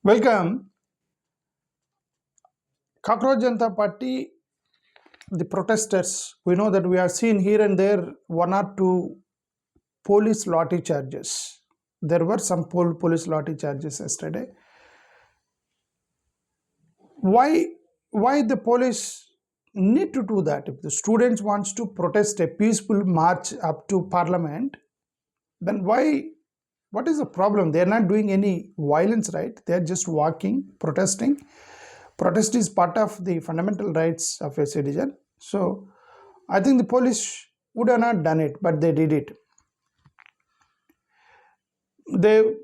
Welcome. Cockroach Janata Party, the protesters, we know that we have seen here and there one or two police lathi charges. There were some police lathi charges yesterday. Why the police need to do that? If the students wants to protest a peaceful march up to parliament, then what is the problem? They are not doing any violence, right? They are just walking, protesting. Protest is part of the fundamental rights of a citizen. So I think the police would have not done it, but they did it. The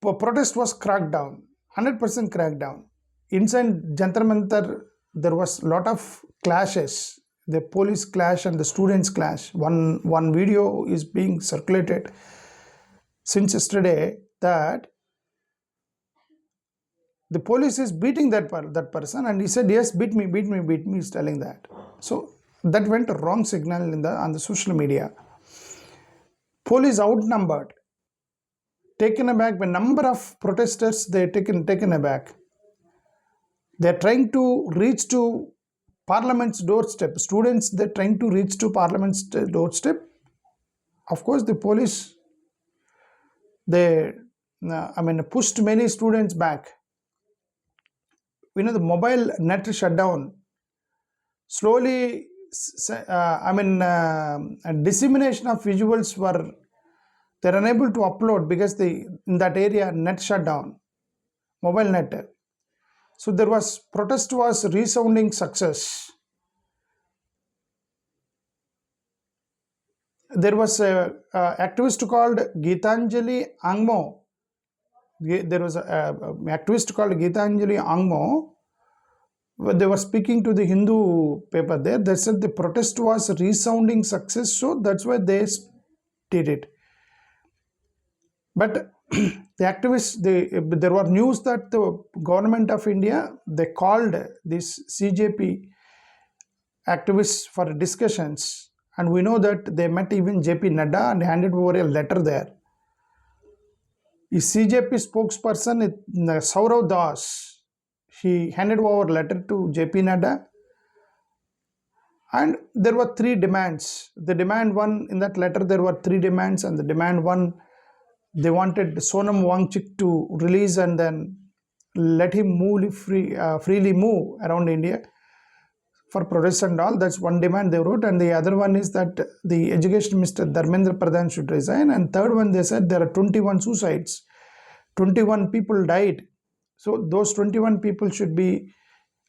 protest was cracked down, 100% cracked down. Inside Jantar Mantar, there was a lot of clashes. The police clash and the students clash. One video is being circulated since yesterday that the police is beating that person, and he said, yes, beat me, he's telling that. So that went a wrong signal on the social media. Police outnumbered, taken aback by number of protesters. They're taken aback. They're trying to reach to parliament's doorstep. Students, they're trying to reach to parliament's doorstep. Of course, the police, they pushed many students back. The mobile net shut down. Slowly, dissemination of visuals they're unable to upload because in that area net shut down, mobile net. So protest was resounding success. There was a activist called Geetanjali Angmo. There was an activist called Geetanjali Angmo. They were speaking to the Hindu paper there. They said the protest was a resounding success, so that's why they did it. But the activists, there were news that the government of India, they called these CJP activists for discussions, and we know that they met even JP Nadda and handed over a letter there. The CJP spokesperson, Saurav Das, he handed over a letter to JP Nadda, and there were three demands. The demand one, in that letter there were three demands, and the demand one, they wanted Sonam Wangchuk to release and then let him freely move around India for protest and all. That's one demand they wrote. And the other one is that the Education Minister Dharmendra Pradhan should resign. And third one, they said there are 21 suicides. 21 people died. So those 21 people should be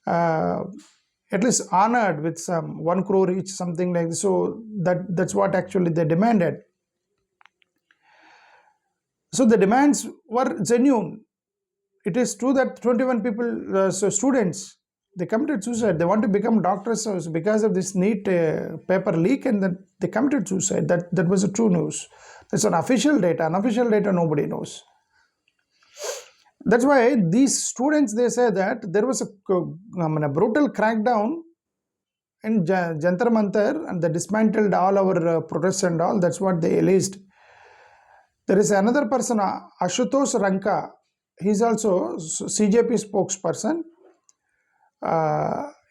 at least honored with some 1 crore each, something like this. So that's what actually they demanded. So the demands were genuine. It is true that 21 people, students, they committed suicide. They want to become doctors because of this NEET paper leak, and then they committed suicide. That was a true news. That's an official data. Unofficial data, nobody knows. That's why these students, they say that there was a brutal crackdown in Jantar Mantar, and they dismantled all our protests and all. That's what they alleged. There is another person, Ashutosh Ranka. He's also CJP spokesperson.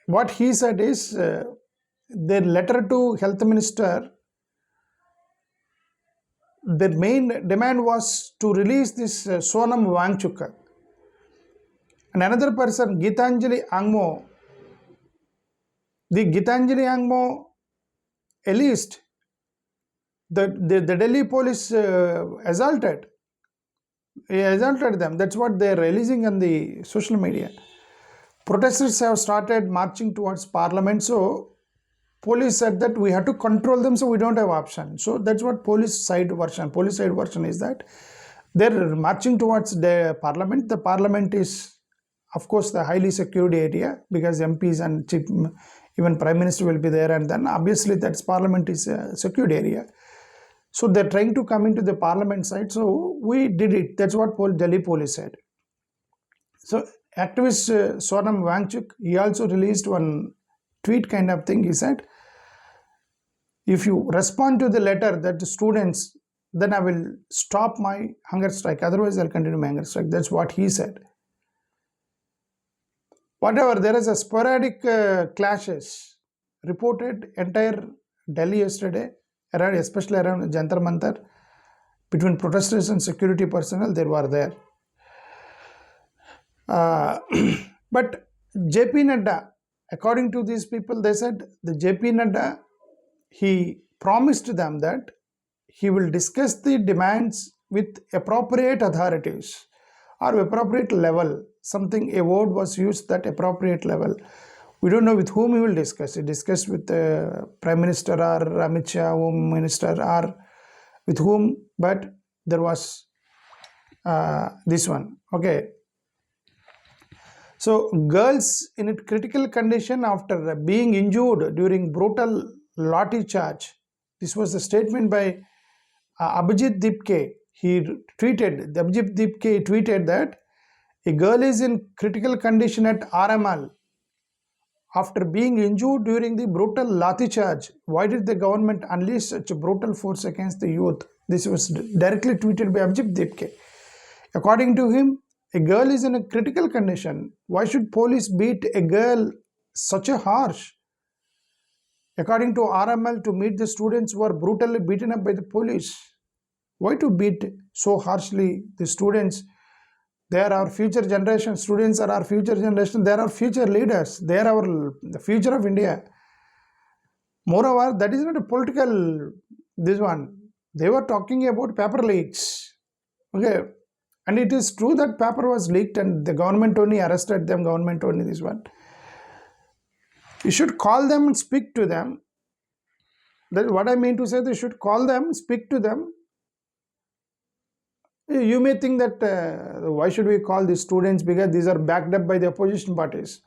What he said is, their letter to Health Minister, their main demand was to release this Sonam Wangchuk. And another person, Geetanjali Angmo. The Geetanjali Angmo alleged that the Delhi police assaulted them. That's what they're releasing on the social media. Protesters have started marching towards parliament. So police said that we have to control them, so we don't have option. So that's what police side version is that they're marching towards the parliament. The parliament is, of course, the highly secured area because MPs and even Prime Minister will be there, and then obviously that's parliament is a secured area. So they're trying to come into the parliament side. So we did it. That's what Delhi police said. So activist Sonam Wangchuk, he also released one tweet kind of thing. He said, if you respond to the letter that the students then I will stop my hunger strike. Otherwise, I'll continue my hunger strike. That's what he said. Whatever, there is a sporadic clashes reported entire Delhi yesterday, especially around Jantar Mantar, between protesters and security personnel. They were there. But JP Nadda, according to these people, they said the JP Nadda, he promised them that he will discuss the demands with appropriate authorities or appropriate level. Something, a word was used, that appropriate level. We don't know with whom he will discuss. He discussed with the Prime Minister or Amit Shah, Home Minister, or with whom, but there was this one. Okay. So, girls in a critical condition after being injured during brutal lathi charge. This was the statement by Abhijit Dipke. Abhijit Dipke tweeted that a girl is in critical condition at RML after being injured during the brutal lathi charge. Why did the government unleash such a brutal force against the youth? This was directly tweeted by Abhijit Dipke. According to him, a girl is in a critical condition. Why should police beat a girl such a harsh? According to RML, to meet the students who are brutally beaten up by the police. Why to beat so harshly the students? They are our future generation. Students are our future generation. They are our future leaders. They are the future of India. Moreover, that is not a political, this one. They were talking about paper leaks. Okay. And it is true that paper was leaked and the government only arrested them. Government only this one. You should call them and speak to them. That is what I mean to say. They should call them, speak to them. You may think that why should we call these students, because these are backed up by the opposition parties.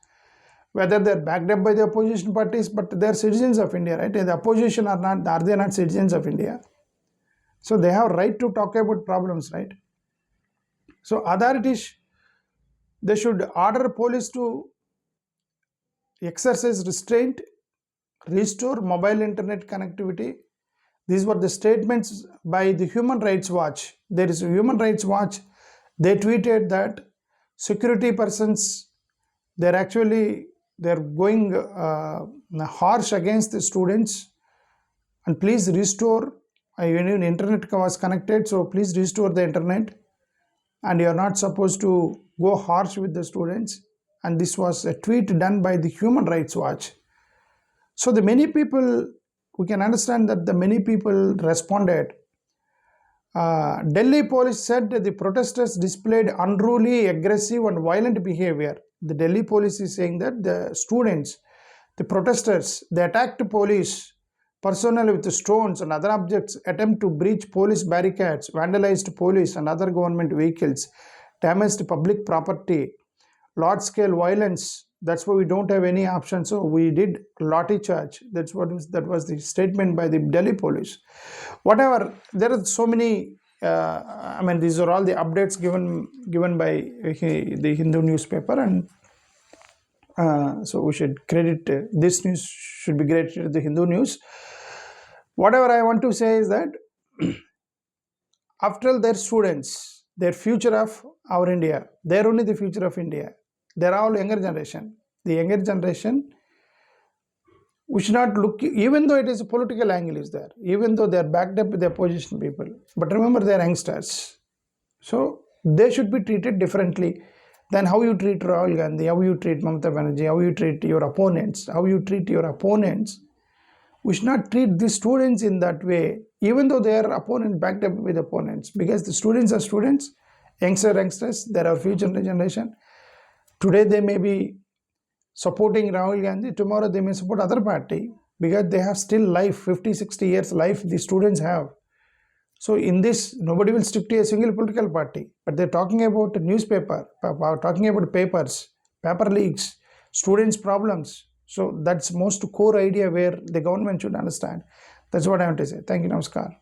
Whether they are backed up by the opposition parties, but they are citizens of India, right? The opposition are they not citizens of India? So they have right to talk about problems, right? So authorities, they should order police to exercise restraint, restore mobile internet connectivity. These were the statements by the Human Rights Watch. There is a Human Rights Watch. They tweeted that security persons, they're going harsh against the students, and please restore. Internet was connected, so please restore the internet. And you are not supposed to go harsh with the students. And this was a tweet done by the Human Rights Watch. So the many people, we can understand that the many people responded. Delhi police said that the protesters displayed unruly, aggressive and violent behavior. The Delhi police is saying that the students, the protesters, they attacked police personnel with stones and other objects, attempt to breach police barricades, vandalized police and other government vehicles, damaged public property, large-scale violence. That's why we don't have any option. So we did lathi charge. That was the statement by the Delhi police. Whatever, there are so many. These are all the updates given by the Hindu newspaper, and so we should credit this news should be credited to the Hindu news. Whatever I want to say is that after all, their students, their future of our India, they're only the future of India. They're all younger generation. The younger generation, we should not look, even though it is a political angle is there, even though they're backed up with the opposition people. But remember, they're youngsters. So they should be treated differently than how you treat Rahul Gandhi, how you treat Mamata Banerjee, how you treat your opponents, We should not treat the students in that way, even though they are opponents, backed up with opponents, because the students are students, youngsters, they are our future generation. Today they may be supporting Rahul Gandhi, tomorrow they may support other party, because they have still life, 50, 60 years life the students have. So in this, nobody will stick to a single political party, but they're talking about newspaper, talking about papers, paper leaks, students' problems. So that's most core idea where the government should understand. That's what I want to say. Thank you. Namaskar.